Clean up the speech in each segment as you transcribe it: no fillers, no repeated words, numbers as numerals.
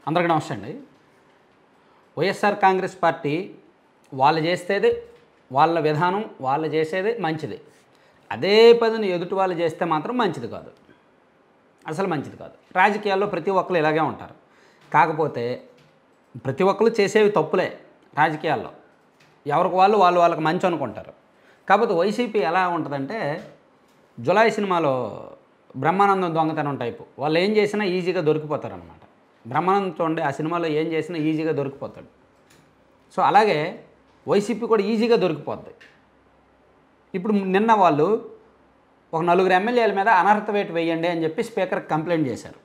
అందరికీ నమస్తే అండి. వైఎస్ఆర్ కాంగ్రెస్ పార్టీ వాళ్ళు చేసేది వాళ్ళ విధానం, వాళ్ళు చేసేది మంచిది. అదే పనిని ఎదుటి వాళ్ళు చేస్తే మాత్రం మంచిది కాదు, అసలు మంచిది కాదు. రాజకీయాల్లో ప్రతి ఒక్కరు ఇలాగే ఉంటారు. కాకపోతే ప్రతి ఒక్కరు చేసేవి తప్పులే రాజకీయాల్లో. ఎవరికి వాళ్ళు వాళ్ళకి మంచి అనుకుంటారు. కాకపోతే వైసీపీ ఎలా ఉంటుందంటే జులాయి సినిమాలో బ్రహ్మానందం దొంగతనం టైపు. వాళ్ళు ఏం చేసినా ఈజీగా దొరికిపోతారనమాట. బ్రహ్మానందం చూడండి, ఆ సినిమాలో ఏం చేసినా ఈజీగా దొరికిపోతాడు. సో అలాగే వైసీపీ కూడా ఈజీగా దొరికిపోద్ది. ఇప్పుడు నిన్న వాళ్ళు ఒక 4 ఎమ్మెల్యేల మీద అనర్హత వేటు వేయండి అని చెప్పి స్పీకర్కి కంప్లైంట్ చేశారు.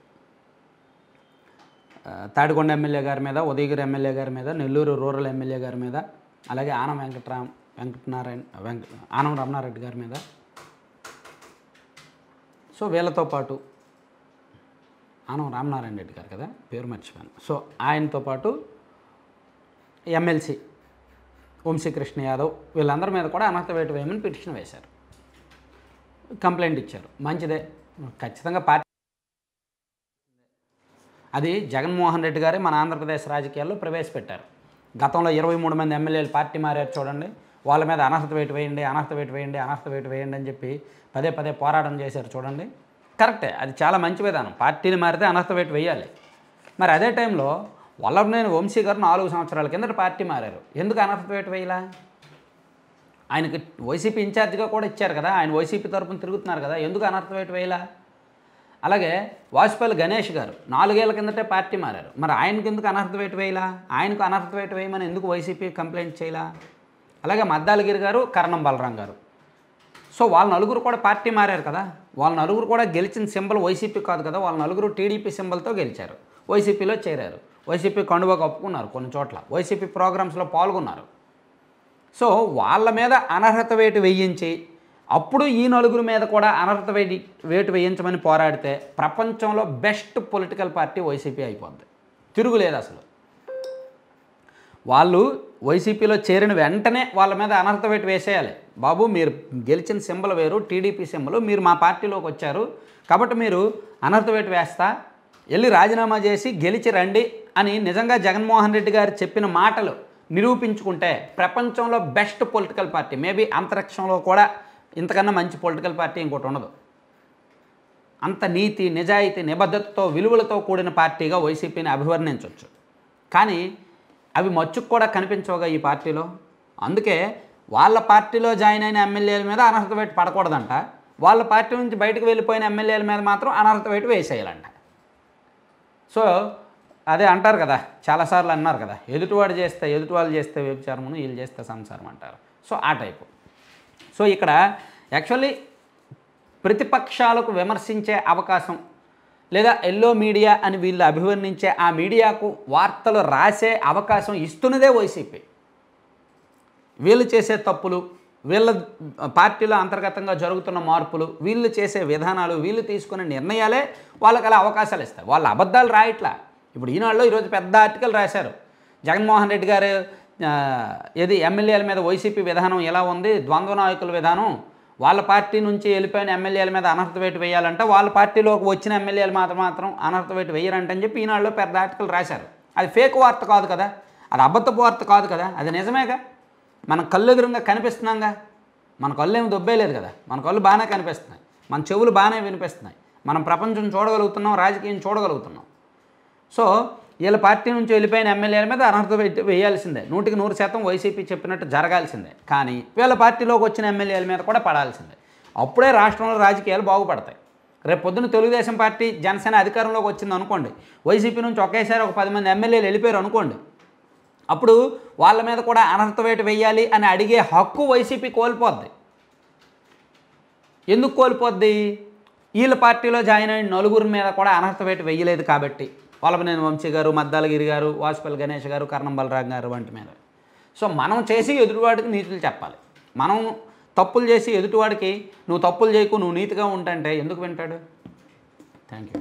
తాడికొండ ఎమ్మెల్యే గారి మీద, ఉదయగిరి ఎమ్మెల్యే గారి మీద, నెల్లూరు రూరల్ ఎమ్మెల్యే గారి మీద, అలాగే ఆనం రమణారెడ్డి గారి మీద. సో వీళ్ళతో పాటు ఆనం రామనారాయణ రెడ్డి గారు కదా, పేరు మర్చిపోయాను. సో ఆయనతో పాటు ఎమ్మెల్సీ వంశీకృష్ణ యాదవ్ వీళ్ళందరి మీద కూడా అనర్హత వేటు వేయమని పిటిషన్ వేశారు, కంప్లైంట్ ఇచ్చారు. మంచిదే, ఖచ్చితంగా పార్టీ అది జగన్మోహన్ రెడ్డి గారే మన ఆంధ్రప్రదేశ్ రాజకీయాల్లో ప్రవేశపెట్టారు. గతంలో 23 మంది ఎమ్మెల్యేలు పార్టీ మారారు చూడండి. వాళ్ళ మీద అనర్హత వేటు వేయండి, అనర్హత వేటు వేయండి, అనర్హత వేటు వేయండి అని చెప్పి పదే పదే పోరాటం చేశారు చూడండి. కరెక్టే, అది చాలా మంచి విధానం. పార్టీని మారితే అనర్హత వేటు వేయాలి. మరి అదే టైంలో వల్లభనేని వంశీ గారు 4 సంవత్సరాల కిందట పార్టీ మారారు. ఎందుకు అనర్హత వేటు వేయాలా? ఆయనకి వైసీపీ ఇన్ఛార్జిగా కూడా ఇచ్చారు కదా, ఆయన వైసీపీ తరపున తిరుగుతున్నారు కదా, ఎందుకు అనర్హత వేటు వేయాలా? అలాగే వాజ్పేయి గణేష్ గారు 4 ఏళ్ల కిందటే పార్టీ మారారు. మరి ఆయనకు ఎందుకు అనర్హత వేటు వేయాలా? ఆయనకు అనర్హత వేటు వేయమని ఎందుకు వైసీపీ కంప్లైంట్ చేయాలా? అలాగే మద్దాలగిరి గారు, కరణం బలరాం గారు. సో వాళ్ళ నలుగురు కూడా పార్టీ మారారు కదా. వాళ్ళ నలుగురు కూడా గెలిచిన సింబల్ వైసీపీ కాదు కదా, వాళ్ళ నలుగురు టీడీపీ సింబల్తో గెలిచారు, వైసీపీలో చేరారు, వైసీపీ కండువా కప్పుకున్నారు, కొన్ని చోట్ల వైసీపీ ప్రోగ్రామ్స్లో పాల్గొన్నారు. సో వాళ్ళ మీద అనర్హత వేటు వేయించి అప్పుడు ఈ నలుగురు మీద కూడా అనర్హత వేటు వేయించమని పోరాడితే ప్రపంచంలో బెస్ట్ పొలిటికల్ పార్టీ వైసీపీ అయిపోద్ది, తిరుగులేదు అసలు. వాళ్ళు వైసీపీలో చేరిన వెంటనే వాళ్ళ మీద అనర్హత వేటు వేసేయాలి. బాబు, మీరు గెలిచిన సింబల్ వేరు, టీడీపీ సింబల్, మీరు మా పార్టీలోకి వచ్చారు కాబట్టి మీరు అనర్హత వేటు వేస్తా, వెళ్ళి రాజీనామా చేసి గెలిచి రండి అని నిజంగా జగన్మోహన్ రెడ్డి గారు చెప్పిన మాటలు నిరూపించుకుంటే ప్రపంచంలో బెస్ట్ పొలిటికల్ పార్టీ, మేబీ అంతరిక్షంలో కూడా ఇంతకన్నా మంచి పొలిటికల్ పార్టీ ఇంకోటి ఉండదు. అంత నీతి, నిజాయితీ, నిబద్ధతతో, విలువలతో కూడిన పార్టీగా వైసీపీని అభివర్ణించవచ్చు. కానీ అవి మచ్చుకు కూడా కనిపించవుగా ఈ పార్టీలో. అందుకే వాళ్ళ పార్టీలో జాయిన్ అయిన ఎమ్మెల్యేల మీద అనర్హత వేటు పడకూడదంట, వాళ్ళ పార్టీ నుంచి బయటకు వెళ్ళిపోయిన ఎమ్మెల్యేల మీద మాత్రం అనర్హత వేటు వేసేయాలంట. సో అదే అంటారు కదా, చాలాసార్లు అన్నారు కదా, ఎదుటి వాళ్ళు చేస్తే వ్యభిచారమును, వీళ్ళు చేస్తే సంసారం అంటారు. సో ఆ టైపు. సో ఇక్కడ యాక్చువల్లీ ప్రతిపక్షాలకు విమర్శించే అవకాశం లేదా ఎల్లో మీడియా అని వీళ్ళు అభివర్ణించే ఆ మీడియాకు వార్తలు రాసే అవకాశం ఇస్తున్నదే వైసీపీ. వీళ్ళు చేసే తప్పులు, వీళ్ళ పార్టీలో అంతర్గతంగా జరుగుతున్న మార్పులు, వీళ్ళు చేసే విధానాలు, వీళ్ళు తీసుకునే నిర్ణయాలే వాళ్ళకి అలా అవకాశాలు ఇస్తాయి. వాళ్ళ అబద్ధాలు రాయట్లా. ఇప్పుడు ఈనాడులో ఈరోజు పెద్ద ఆర్టికల్ రాశారు, జగన్మోహన్ రెడ్డి గారు ఎమ్మెల్యేల మీద వైసీపీ విధానం ఎలా ఉంది, ద్వంద్వ నాయకుల విధానం, వాళ్ళ పార్టీ నుంచి వెళ్ళిపోయిన ఎమ్మెల్యేల మీద అనర్హత వేటు వేయాలంటే వాళ్ళ పార్టీలోకి వచ్చిన ఎమ్మెల్యేలు మాత్రం అనర్హత వేటు వేయరంటని చెప్పి ఈనాడులో పెద్ద ఆర్టికల్ రాశారు. అది ఫేక్ వార్త కాదు కదా, అది అబద్ధపు వార్త కాదు కదా, అది నిజమేగా. మన కళ్ళు ఎదురుగా కనిపిస్తున్నాంగా, మన కళ్ళు ఏమి దొబ్బేలేదు కదా, మన కళ్ళు బాగానే కనిపిస్తున్నాయి, మన చెవులు బాగానే వినిపిస్తున్నాయి, మనం ప్రపంచం చూడగలుగుతున్నాం, రాజకీయం చూడగలుగుతున్నాం. సో వీళ్ళ పార్టీ నుంచి వెళ్ళిపోయిన ఎమ్మెల్యేల మీద అనర్హత వేటు వేయాల్సిందే, 100% వైసీపీ చెప్పినట్టు జరగాల్సిందే. కానీ వీళ్ళ పార్టీలోకి వచ్చిన ఎమ్మెల్యేల మీద కూడా పడాల్సిందే. అప్పుడే రాష్ట్రంలో రాజకీయాలు బాగుపడతాయి. రేపు పొద్దున్న తెలుగుదేశం పార్టీ, జనసేన అధికారంలోకి వచ్చింది అనుకోండి, వైసీపీ నుంచి ఒకేసారి ఒక 10 మంది ఎమ్మెల్యేలు వెళ్ళిపోయారు అనుకోండి, అప్పుడు వాళ్ళ మీద కూడా అనర్హత వేటు వేయాలి అని అడిగే హక్కు వైసీపీ కోల్పోద్ది. ఎందుకు కోల్పోద్ది? వీళ్ళ పార్టీలో జాయిన్ అయిన నలుగురి మీద కూడా అనర్హత వేటు వేయలేదు కాబట్టి, వల్లభనేని వంశీ గారు, మద్దాలగిరి గారు, వాజ్పేయి గణేష్ గారు, కరణం బలరాం గారు వంటి మీద. సో మనం చేసి ఎదుటివాడికి నీతులు చెప్పాలి. మనం తప్పులు చేసి ఎదుటివాడికి నువ్వు తప్పులు చేయకు, నువ్వు నీతిగా ఉంటే ఎందుకు వింటాడు? Thank you.